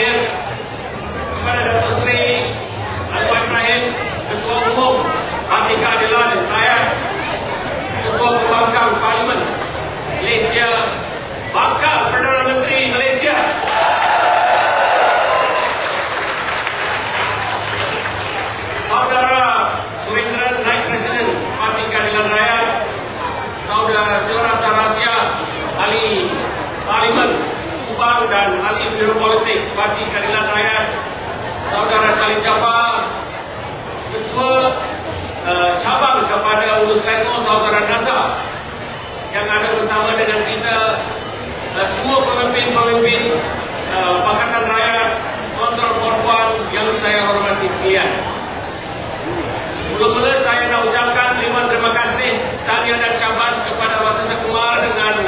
terakhir kepada Datuk Seri Anwar Ibrahim, Ketua Umum Parti Keadilan Rakyat, Ketua Pembangkang Parlimen Malaysia, bakal Perdana Menteri Malaysia. Saudara Surendran, Naib Presiden Parti Keadilan Rakyat, Saudara Selasa Rahsia, Ahli Parlimen Subang dan Ahli Biro Politik Parti Keadilan Rakyat, Saudara Khalid Jaafar, Ketua Cabang kepada Ulu Selangor, Saudara Nazar, yang ada bersama dengan kita, semua pemimpin-pemimpin Pakatan Rakyat, tuan-tuan puan-puan yang saya hormati sekalian. Mula-mula saya nak ucapkan terima kasih, tahniah dan syabas kepada Wasantha Kumar dengan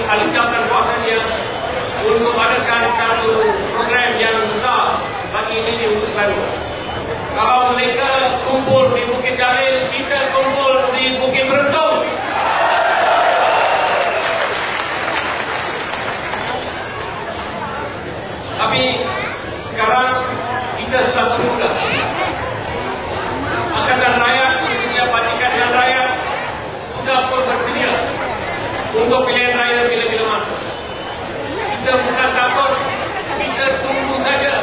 alijabatan kuasanya untuk adakan satu program yang besar bagi ini di Ulu Selangor. Kalau mereka kumpul di Bukit Jalil, kita kumpul di Bukit Berentung. Tapi sekarang kita sudah termuda. Pakatan Rakyat, khususnya Parti Keadilan Rakyat, sudah pun bersedia untuk pilihan raya bila-bila masa. Kita bukan takut, kita tunggu saja.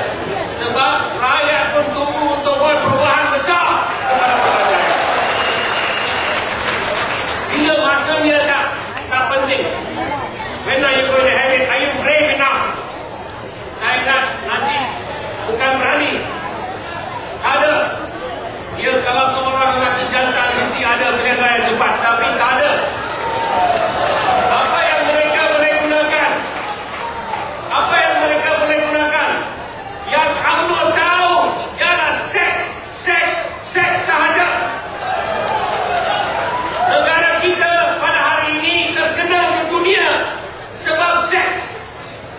Sebab rakyat pun tunggu untuk buat perubahan besar kepada kerajaan. Bila masanya tak penting. When are you going to have it? Are you brave enough? Saya ingat Najib bukan berani. Ada. Ya, kalau seorang lelaki jantan mesti ada pilihan raya cepat, tapi tak ada. Apa yang mereka boleh gunakan? Apa yang mereka boleh gunakan? Yang UMNO tahu ialah seks sahaja. Negara kita pada hari ini terkenal di dunia sebab seks,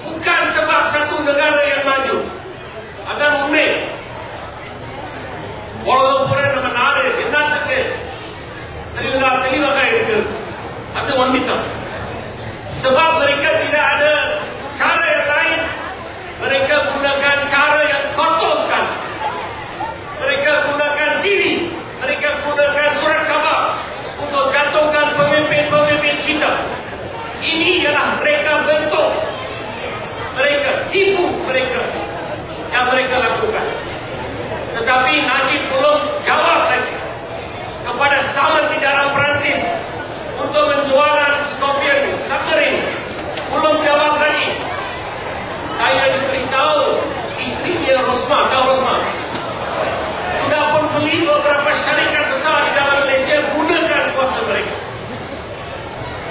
bukan sebab satu negara yang maju. Agar unik. Walaupun nama nada, என்ன தெளிவாக இருக்கு. அது ஒன்றித்தான். Sebab mereka tidak ada cara yang lain. Mereka gunakan cara yang kotor sekali. Mereka gunakan TV, mereka gunakan surat khabar untuk jatuhkan pemimpin-pemimpin kita. Ini ialah mereka bentuk, mereka tipu mereka yang mereka lakukan. Tetapi Najib belum jawab lagi kepada saman di dalam Perancis untuk menjualan Scorpion submarine. Belum jawab lagi. Saya diberitahu isteri dia Rosmah, tahu Rosmah, sudah pun beli beberapa syarikat besar di dalam Malaysia, gunakan kuasa mereka.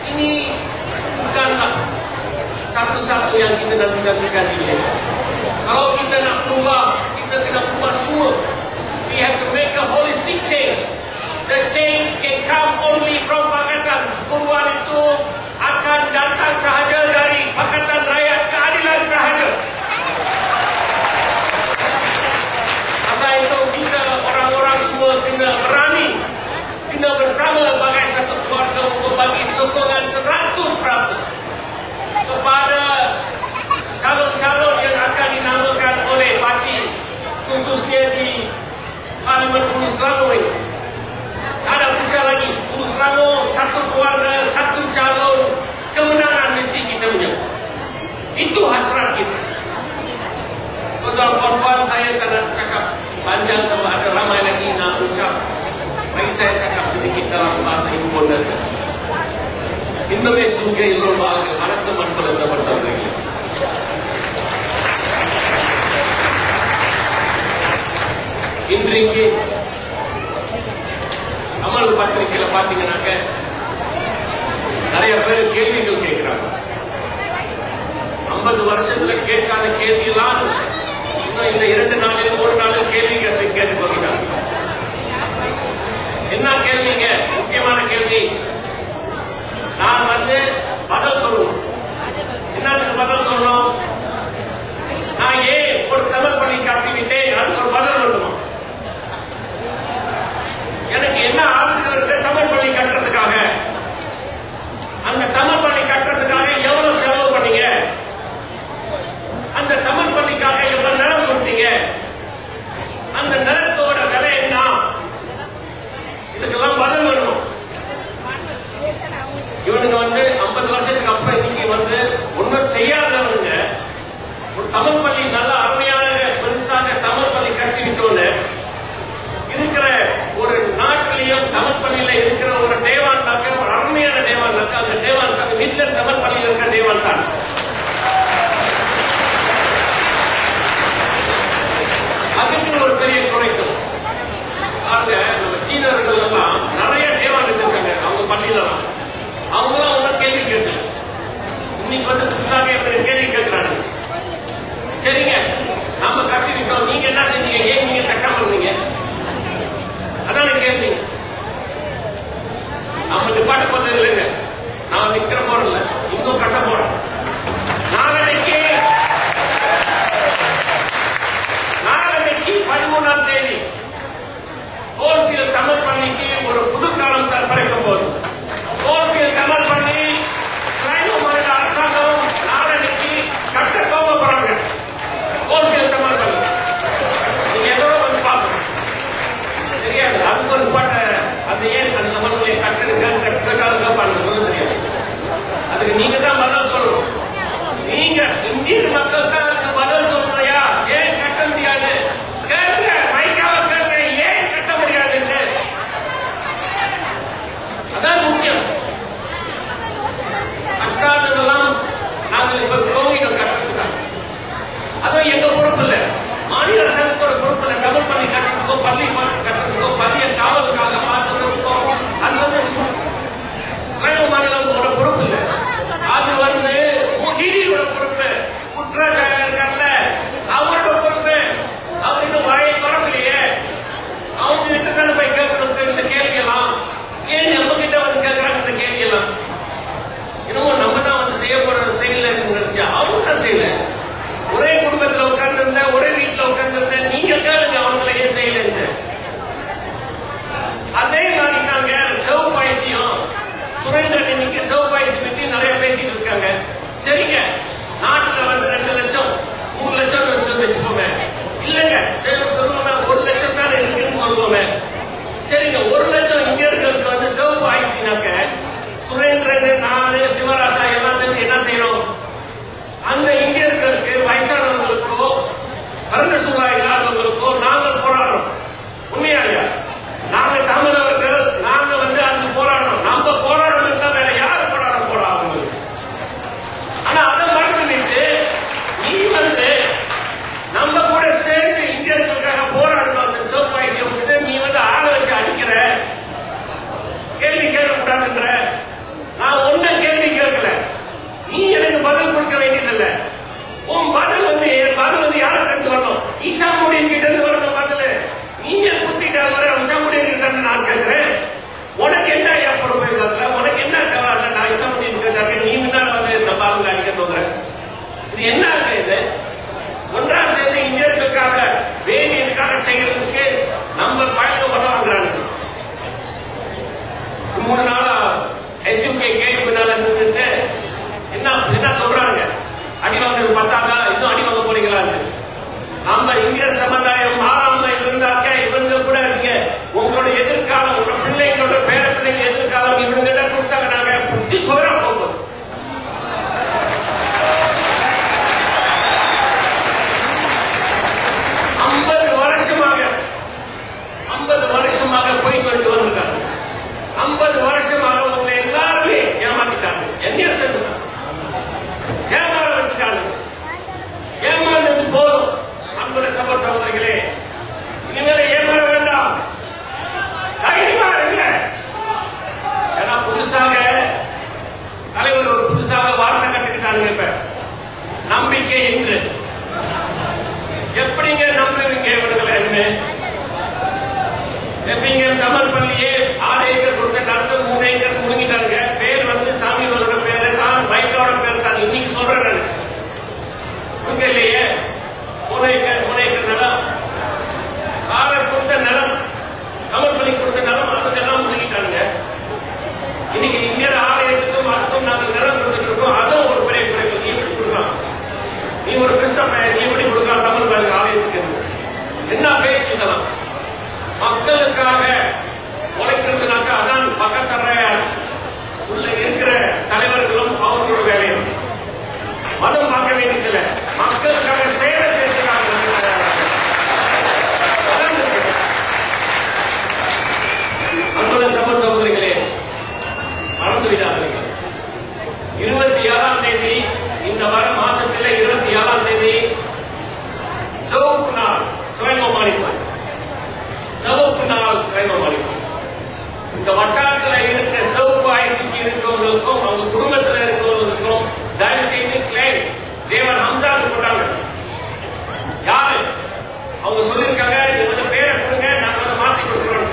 Ini bukanlah satu-satu yang kita nanti-nantikan di Malaysia. Kalau kita nak berubah, kita kena berubah semua. We have to make a holistic change. The change can come only from Pakatan. Perubahan itu akan datang sahaja dari Pakatan Rakyat Keadilan sahaja. Masa itu kita orang-orang semua kena berani, kena bersama sebagai satu keluarga untuk bagi sokongan 100% kepada calon-calon yang akan dinamakan oleh parti, khususnya di Parlimen Ulu Selangor ini. Ada puja lagi, Ulu Selangor, satu keluarga, satu calon, kemenangan mesti kita punya. Itu hasrat kita. Tuan-tuan, saya tak nak cakap panjang sebab ada ramai lagi nak ucap. Bagi saya cakap sedikit dalam bahasa ibu bonda saya. Indomie sungai lomba ada teman pada sahabat-sahabat lagi. இன்றைக்கு அமல் பத்திரிகையில் பார்த்தீங்கன்னாக்க நிறைய பேர் கேள்விகள் கேட்கிறாங்க. 50 வருஷத்துல கேட்காத கேள்வியெல்லாம் இன்னும் இந்த 2 நாளில் 1 நாளில் கேள்வி கேட்டு போகிறாங்க. என்ன கேள்விங்க? முக்கியமான கேள்வி. நான் பதில் சொல்லணும். என்னத்துக்கு பதில் சொல்லணும்? நான் ஏன் ஒரு தமிழ் பள்ளி காட்டிவிட்டேன், அதுக்கு ஒரு பதில் சொல்லணும். எனக்கு என்ன ஆளுகள் இருக்கு தமிழ் பள்ளி கட்டுறதுக்காக? அந்த தமிழ் பள்ளி கட்டுறதுக்காக எவ்வளவு செலவு பண்ணீங்க? அந்த தமிழ் பள்ளிக்காக எவ்வளவு நிலம் கொடுத்தீங்க? அந்த நிலத்தோட விலை என்ன? இதுக்கெல்லாம் பதில் வரணும். இவனுங்க 50 வருஷத்துக்கு அப்புறம் இன்னைக்கு ஒன்னும் செய்யாதவங்க ஒரு தமிழ் பள்ளி நல்ல அருமையான பெருசாக தமிழ் பள்ளி கட்டிவிட்டோன்னு இருக்கிற ஒரு நாட்டிலையும் தமிழ் பள்ளியில இருக்கிற ஒரு தேவான்டாக்க, ஒரு அருமையான தேவான்டாக்க, அந்த தேவான்டாக்க வீட்டில் தமிழ் பள்ளியில் இருக்கிற தேவான் தான். அதுக்கு ஒரு பெரிய குறைக்கும். நம்ம சீனர்கள் எல்லாம் நிறைய தேவான் வச்சிருக்காங்க அவங்க பள்ளியிலாம். அவங்களாம் அவங்க கேள்வி கேட்கல. இன்னைக்கு புதுசாக கேள்வி கேட்கிறாங்க. சரிங்க, நாம கட்டிவிட்டோம், நீங்க என்ன செஞ்சீங்க, ஏன் நீங்க கட்டாம இருந்தீங்க? அதான் கேள்வி. நம்ம நிப்பாட்ட போறது இல்லைங்க, நான் நிக்கிற போறோம் இல்ல, இன்னும் கட்ட போறோம். நாளைக்கு 13ஆம் தேதி கோல்ஃபீல்ட் தமிழ் பள்ளிக்கு ஒரு புது காலம் பிறக்க போகுது. கோல்ஃபீல்ட் தமிழ் பள்ளி ஸ்லைனோ மாநில அரசாங்கம் நாளைக்கு கட்ட கோபப்படுறாங்க. கோல்ஃபீல்ட் தமிழ் பள்ளி நீங்க எதோட பார்க்கணும் தெரியாது. அதுக்கு ஒரு பாட்ட அந்த ஏன் அந்த தமிழ் பள்ளியை கட்டாலும் கேட்பாங்க சொல்ல தெரியாது. அதுக்கு நீங்க தான் பதில் சொல்லணும். நீங்க இந்திய மக்கள் தான் அதுக்கு பதில் சொல்லலையா? ஏன் கட்ட முடியாது? கேளுங்க, மைக்காவ கேளுங்க, ஏன் கட்ட முடியாதுன்னு. அதான் முக்கியம். கட்டாததெல்லாம் நாங்கள் இப்ப தோங்கிட்டோம் கட்டுறதுக்காக. அதுவும் எங்க பொறுப்பு இல்ல, மாநில அரசாங்கத்தோட பொறுப்பு இல்ல. தமிழ் பள்ளி கட்டுறதுக்கோ, பள்ளி கட்டுறதுக்கோ, பள்ளியை காவலுக்காக பார்த்துறதுக்கோ அது ஸ்லைனோ மாநிலத்தோட பொறுப்பு இல்ல. அது முகிடியோட பொறுப்பு. குற்றச்சாட்டுல அவரோட பொறுப்பு. அவர் இன்னும் வாயை திறக்கலையே. அவங்க கிட்ட தானே போய் கேட்கணும் இந்த கேள்வி எல்லாம். ஏன் நம்ம கிட்ட கேட்கறாங்க இந்த கேள்வி எல்லாம்? இன்னும் நம்ம தான் செய்யல நினைச்சா அவங்க தான் செய்யல. ஒரே குடும்பத்தில் உட்கார்ந்து இருந்த, ஒரே வீட்டுல உட்கார்ந்து இருந்த, நீங்க கேளுங்க அவங்களை ஏன் செய்யல. அதே மாதிரி தாங்க சிவபாயசியும் சுரேந்திரன் இன்னைக்கு சிவபாயசி பற்றி நிறைய பேசிட்டு இருக்காங்க. சரிங்க, நாட்டுல 2 லட்சம் 3 லட்சம் வச்சுக்கோங்க. இல்லங்க சொல்லுவோமே 1 லட்சம் தான் இருக்குன்னு சொல்லுவோமே. சரிங்க, 1 லட்சம் இந்தியர்களுக்கு சிவபாயசினாக்க சுரேந்திரன், நானு, சிவராசா எல்லாம் சேர்ந்து என்ன செய்யறோம்? அந்த இந்தியர்களுக்கு வயசானவங்களுக்கோ மரண சுகா இல்லாதவங்களுக்கோ நாங்கள் போராடுறோம். உண்மையா இல்லையா? நாங்க தமிழர்கள், நாங்க அதுக்கு போராடணும். நம்ம போராடணும் இருந்தா வேற யாரு போராட போறா அவங்களுக்கு? ஆனா அதை மறந்துட்டு நீ நம்ம கூட சேர்ந்து இந்தியர்களுக்காக போராடணும். சிவபாயசியை விட்டு நீ ஆளை வச்சு அடிக்கிற, கேள்வி கேட்கக்கூடாதுன்ற. நான் ஒன்ன கேள்வி கேட்கல, நீ எனக்கு பதில் கொடுக்க வேண்டியதில்லை. உன் பதில் என் பதில் யாரை கண்டு வரணும்? ஈசாமுடியின் கிட்ட இருந்து வரணும் பதில். நீங்க குத்திட்டால் வர ஈசாமுடியின் கிட்ட இருந்து நான் கேட்கிறேன். உனக்கு என்ன ஏற்படும்? உனக்கு என்ன கவலை? நான் ஈசாமுடியின் கேட்டாங்க, நீ முன்னால நம்ம அவங்க அடிக்க. இது என்ன இது? ஒன்றா சேர்ந்து இந்தியர்களுக்காக வேண்டியதுக்காக செய்யறதுக்கு நம்ம பயில உதவாங்கிறாங்க. 3 நாளா எஸ்யூகே கேட்டு பின்னால நின்றுட்டு என்ன சொல்றாங்க? அடி வாங்குறது பார்த்தாங்க, இன்னும் அடி வாங்க போறீங்களா? நம்ம இந்திய சமுதாயம் மாறாம இருந்தாக்க இவங்க கூட இருக்கீங்க. உங்களோட எதிர்காலம், உங்க பிள்ளைங்களோட பேர பிள்ளைங்க எதிர்காலம் இவங்க தான் கொடுத்தாங்க. நாங்க புத்தி சோரா போகும்போது 50 வருஷமாக போய் சொல்லிட்டு வந்திருக்காங்க. 50 வருஷமாக உங்களை எல்லாருமே ஏமாத்திட்டாங்க. என்ன சொல்லுங்க? ஏமாற வச்சுட்டாங்க. ஏமாந்தது போதும். அன்புள்ள சகோதர சகோதரிகளே, இனிமேல ஏமாற வேண்டாம். தைரியமா இருங்க. ஏன்னா புதுசாக தலைவர் ஒரு புதுசாக வார்த்தை கட்டுக்கிட்டாங்க. இப்ப நம்பிக்கை என்று எப்படிங்க நம்புவீங்க? இவர்களை எஃப்எம் தமிழ் பள்ளியே 6 ஏக்கர் கொடுத்த நடந்து 3 ஏக்கர் முழுங்கிட்டாங்க. பேர் சாமிகளோட பேரு தான், பைக்கோட பேர் தான். இன்னைக்கு சொல்றேன், கொடுக்க இல்லையே. 3 ஏக்கர் நிலம், 6 கொடுத்த நிலம், தமிழ் பள்ளி கொடுத்த நிலம், அதுக்கெல்லாம் முழுங்கிட்டாங்க. இன்னைக்கு இங்கே 6 ஏக்கருக்கும் அதுக்கும் நாங்கள் நிலம் கொடுத்துட்டு இருக்கோம். அதுவும் ஒரு பெரிய குறைப்பு. நீ எப்படி கொடுக்கலாம்? நீ ஒரு கிறிஸ்தவ நீ எப்படி கொடுக்கலாம் தமிழ் பேங்க் ஆலயத்துக்கு? என்ன பேச்சு இதெல்லாம்? மக்களுக்காக உழைக்கிறதுனாக்கா அதான் பக்கத்தர உள்ள இருக்கிற தலைவர்களும் அவர்களோட வேலையும் மதம் பார்க்க வேண்டியதில்லை, மக்களுக்காக சேவை செய்யறாங்க. அன்புள்ள சகோதர சகோதரிகளே, மறந்து விடாதீர்கள். 27ஆம் தேதி இந்த வார மாசத்துல 27ஆம் தேதி சிவப்பு நாள் சுயமானிப்பார். சிவப்பு நாள் சுயமானிப்பார். இந்த வட்டாரத்தில் இருக்கிற சிவப்பு ஐசிக்கு இருக்கிறவங்களுக்கும் அவங்க குடும்பத்தில் இருக்கிறவங்களுக்கும் தயவு செய்து கிளைம் தேவன் ஹம்சாவுக்கு போட்டாங்க. யாரு அவங்க சொல்லியிருக்காங்க, நீங்க பேரை கொடுங்க, நாங்க மாற்றி கொடுக்கிறோம்.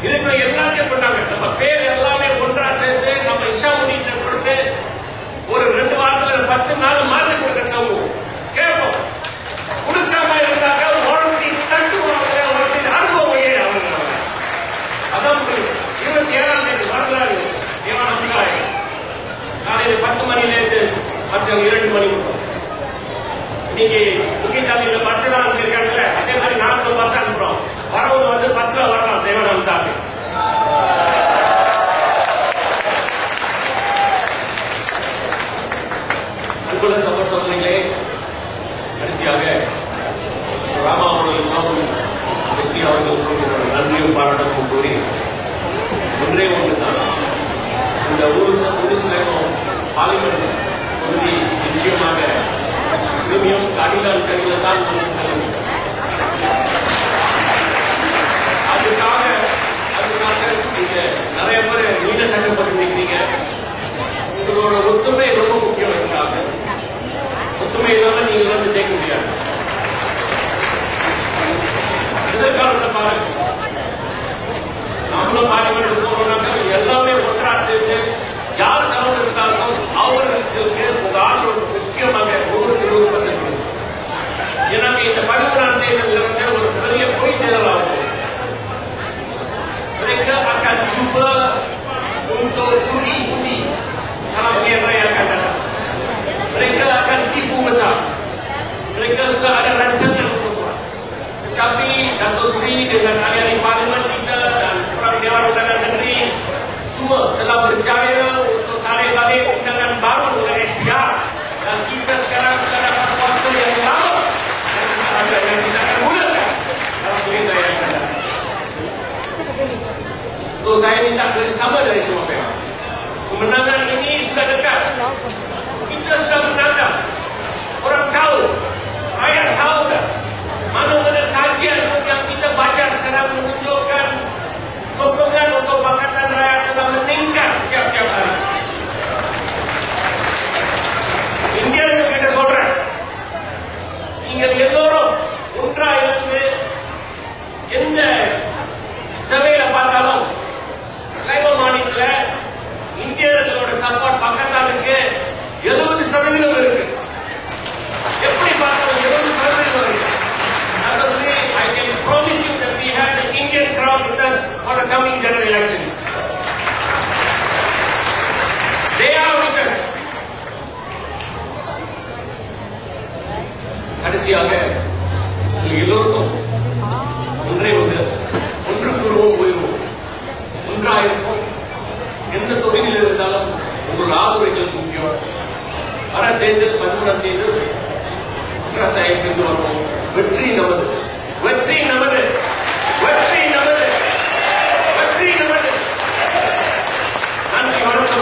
இருக்கிற எல்லாத்தையும் பண்ணாங்க. நம்ம பேர் எல்லாமே ஒன்றா சேர்த்து நம்ம இஷாமுடிட்ட கொடுத்து ஒரு 2 வாரத்துல 10 நாள் மாற்றி கொடுக்க கேட்போம். கொடுக்காம இருந்தாங்க உடம்பி தட்டுவாங்க, உடம்பி அனுபவம் அவங்க. அதான் 27ஆம் தேதி வரலாறு தேவான அம்சாயம் காலையில் 10 மணிலேருந்து 2 மணி மட்டும். இன்னைக்கு முக்கியசாமியில பஸ் எல்லாம் அனுப்பியிருக்காங்கல்ல, அதே மாதிரி நாங்கள் பஸ் அனுப்புறோம். வரவங்க வந்து பஸ்ல வரலாம் தேவான அம்சாமி. அன்புள்ள சகோதர சகோதரிகளே, கடைசியாக ராமா அவர்களுக்கும் எஸ்டி அவர்களுக்கும் நன்றியும் பாராட்டமும் கூறி ஒன்றே ஒன்றுதான், இந்த ஊருசேகம் பார்லிமெண்ட் பகுதி நிச்சயமாக பிரீமியம் அடிகால் கையில் தான் வந்து செல்லும். அதுக்காக நீங்க நிறைய பேர் நீண்ட சட்டப்பட்டு நிற்கிறீங்க. உங்களோட ஒத்துமை ரொம்ப முக்கியம். இருக்காங்க ஒத்துமை இல்லாம நீங்க வந்து ஜெயிக்க முடியாது. எதிர்காலத்தை பாருங்க, நாமளும் பார்லிமெண்ட் போறோம்னாக்க எல்லாமே ஒன்றா சேர்ந்து யார் தவறு இருந்தாலும் அவர்களுக்கு உங்க ஆதரவு முக்கியமாக 100%. ஏன்னா இந்த 13ஆம் தேதியில இருந்து ஒரு பெரிய பொய் தேர்தல் ஆகும். Mereka akan cuba untuk curi undi kalau mereka yang akan datang. Mereka akan tipu besar. Mereka sudah ada rancangan untuk buat. Tetapi Dato' Sri dengan ahli parlimen kita dan orang Dewan Undangan Negeri semua telah berjaya untuk tarik balik undangan baru oleh SPR, dan kita sekarang sudah dapat kuasa yang lama dan yang kita akan mulakan dalam berita yang akan datang. So saya minta kerjasama dari semua pihak. Kemenangan ini sudah dekat. Kita sudah menang. Orang tahu, rakyat tahu dah. Mana-mana kajian yang kita baca sekarang menunjukkan sokongan untuk Pakatan Rakyat telah meningkat tiap-tiap hari. India kita சொல்றேன், நீங்கள் எல்லோரும் ஒன்றா இருந்து எந்த சபையில பார்த்தாலும் சைவ மாநிலத்துல இந்தியர்களோட சப்போர்ட் பக்கத்தாளுக்கு 70% இருக்கு. எப்படி பார்த்தாலும் 70% இருக்கு. I can promise you that we have the Indian crowd with us for the coming general elections. They are with us. கடைசியாக எல்லோருக்கும் ஒன்றே ஒன்றுக்குருவோம் போயிடுவோம், ஒன்றாயிருப்போம். எந்த தொழிலில் இருந்தாலும் உங்கள் ஆதரவுகள் முக்கியம். வர தேர்தல் 13ஆம் தேதி ஒன்றாக சென்று வருவோம். வெற்றி நமது, வெற்றி நமது, வெற்றி நமது, வெற்றி நமது. நன்றி, வணக்கம்.